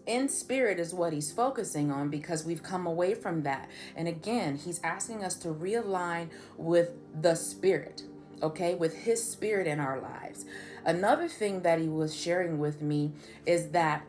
in spirit is what he's focusing on, because we've come away from that. And again, he's asking us to realign with the spirit, okay, with his spirit in our lives. Another thing that he was sharing with me is that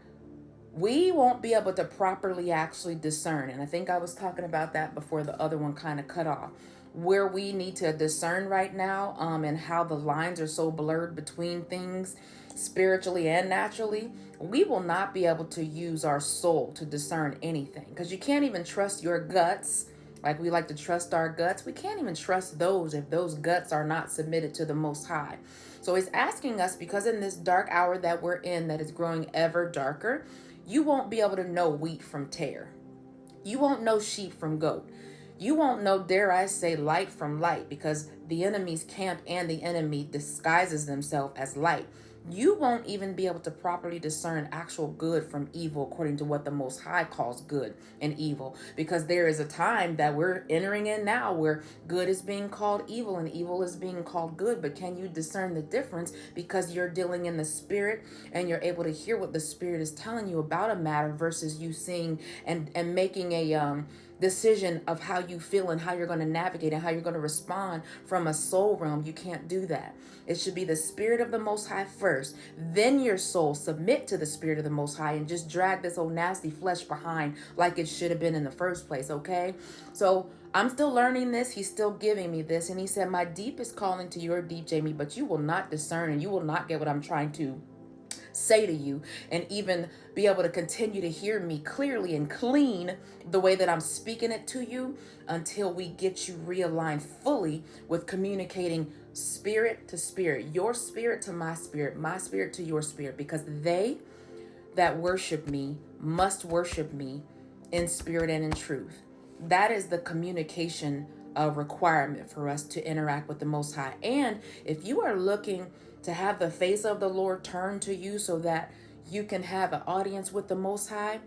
we won't be able to properly actually discern. And I think I was talking about that before the other one kind of cut off. Where we need to discern right now, and how the lines are so blurred between things spiritually and naturally, we will not be able to use our soul to discern anything, because you can't even trust your guts. Like we like to trust our guts, we can't even trust those if those guts are not submitted to the Most High. So he's asking us, because in this dark hour that we're in, that is growing ever darker, you won't be able to know wheat from tare. You won't know sheep from goat. You won't know, dare I say, light from light, because the enemy's camp and the enemy disguises themselves as light. You won't even be able to properly discern actual good from evil according to what the Most High calls good and evil, because there is a time that we're entering in now where good is being called evil and evil is being called good. But can you discern the difference, because you're dealing in the spirit and you're able to hear what the spirit is telling you about a matter, versus you seeing and making a decision of how you feel and how you're going to navigate and how you're going to respond from a soul realm. You can't do that. It should be the spirit of the Most High first, then your soul submit to the spirit of the Most High, and just drag this old nasty flesh behind like it should have been in the first place. Okay, so I'm still learning this. He's still giving me this, and he said, my deep is calling to your deep, Jamie, but you will not discern and you will not get what I'm trying to say to you, and even be able to continue to hear me clearly and clean the way that I'm speaking it to you, until we get you realigned fully with communicating spirit to spirit, your spirit to my spirit to your spirit, because they that worship me must worship me in spirit and in truth. That is the communication requirement for us to interact with the Most High. And if you are looking to have the face of the Lord turn to you so that you can have an audience with the Most High,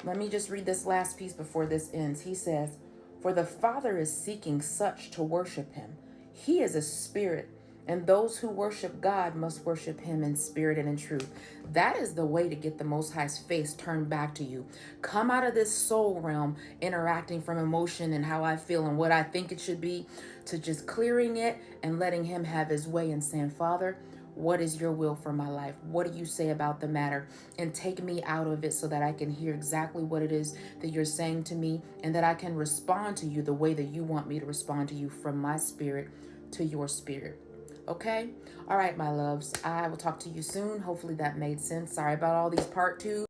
let me just read this last piece before this ends. He says, for the Father is seeking such to worship him. He is a spirit, and those who worship God must worship him in spirit and in truth. That is the way to get the Most High's face turned back to you. Come out of this soul realm, interacting from emotion and how I feel and what I think it should be, to just clearing it and letting him have his way and saying, Father, what is your will for my life? What do you say about the matter? And take me out of it so that I can hear exactly what it is that you're saying to me, and that I can respond to you the way that you want me to respond to you, from my spirit to your spirit. Okay? All right, my loves. I will talk to you soon. Hopefully that made sense. Sorry about all these part twos.